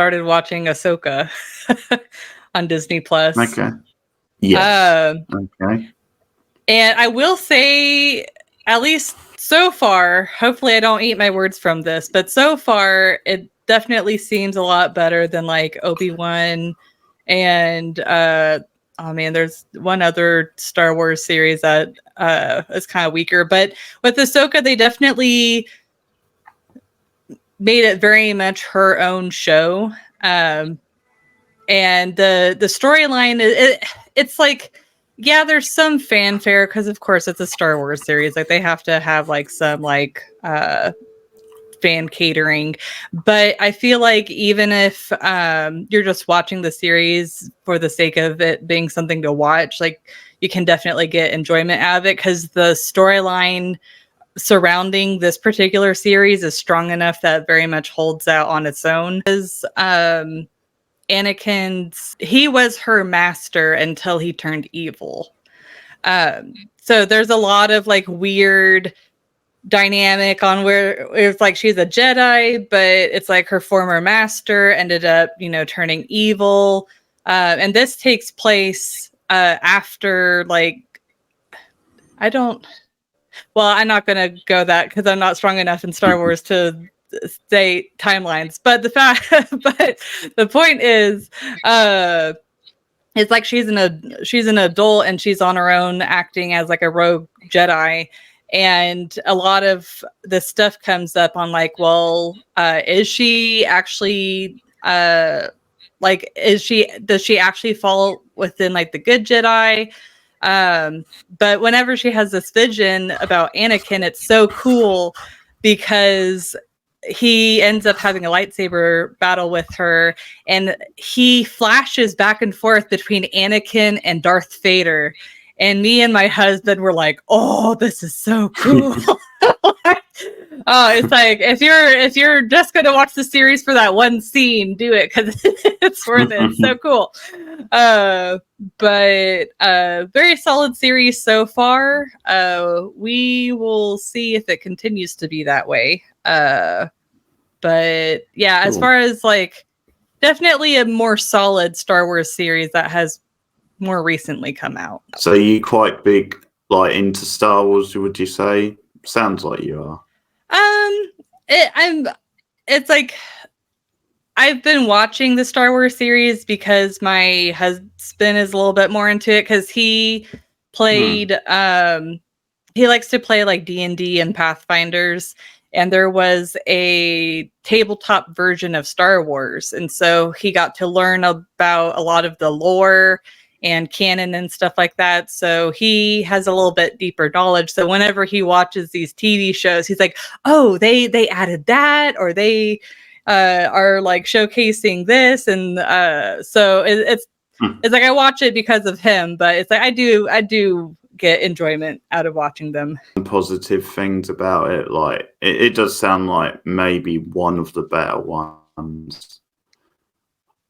started watching Ahsoka on Disney Plus. Okay. Yes. Okay. And I will say, at least so far, hopefully I don't eat my words from this, but so far it definitely seems a lot better than like Obi-Wan and oh man, there's one other Star Wars series that is kind of weaker. But with Ahsoka, they definitely made it very much her own show. And the storyline, it's like, yeah, there's some fanfare because of course it's a Star Wars series. Like they have to have like some like fan catering, but I feel like even if you're just watching the series for the sake of it being something to watch, like you can definitely get enjoyment out of it because the storyline surrounding this particular series is strong enough that very much holds out on its own. Because Anakin's, he was her master until he turned evil. So there's a lot of like weird dynamic on where it's like she's a Jedi, but it's like her former master ended up, turning evil. And this takes place after like, I'm not going to go that because I'm not strong enough in Star Wars to say timelines. But the point is, it's like she's an adult and she's on her own acting as like a rogue Jedi. And a lot of the stuff comes up on like, well, is she actually does she actually fall within like the good Jedi? But whenever she has this vision about Anakin, it's so cool because he ends up having a lightsaber battle with her and he flashes back and forth between Anakin and Darth Vader. And me and my husband were like, "Oh, this is so cool!" Oh, it's like if you're just gonna watch the series for that one scene, do it because it's worth it. It's so cool. But very solid series so far. We will see if it continues to be that way. But yeah, cool. As far as like, definitely a more solid Star Wars series that has more recently come out. So are you quite big like into Star Wars, would you say? Sounds like you are. It's like I've been watching the Star Wars series because my husband is a little bit more into it because he played he likes to play like D&D and Pathfinders, and there was a tabletop version of Star Wars, and so he got to learn about a lot of the lore and canon and stuff like that. So he has a little bit deeper knowledge. So whenever he watches these TV shows, he's like, oh, they added that, or they are like showcasing this. And so it's like I watch it because of him, but it's like I do get enjoyment out of watching them. Positive things about it, like it does sound like maybe one of the better ones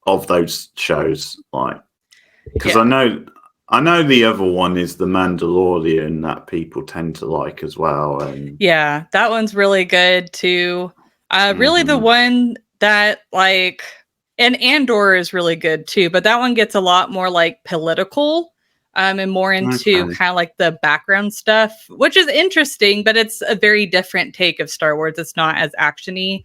of those shows, like. Because I know the other one is The Mandalorian that people tend to like as well. And yeah, that one's really good too. Really the one that like, and Andor is really good too, but that one gets a lot more like political and more into kind of like the background stuff, which is interesting, but it's a very different take of Star Wars. It's not as action-y.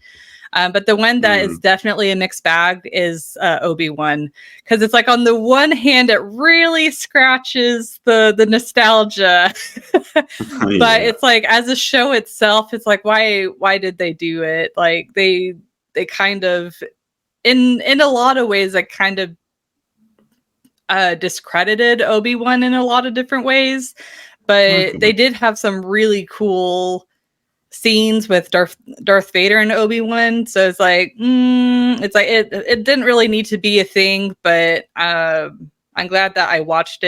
But the one that is definitely a mixed bag is Obi-Wan, because it's like on the one hand it really scratches the nostalgia, but it's like as a show itself, it's like why did they do it? Like they kind of in a lot of ways like kind of discredited Obi-Wan in a lot of different ways, but they did have some really cool scenes with Darth Vader and Obi-Wan, so it's like it didn't really need to be a thing, but I'm glad that I watched it.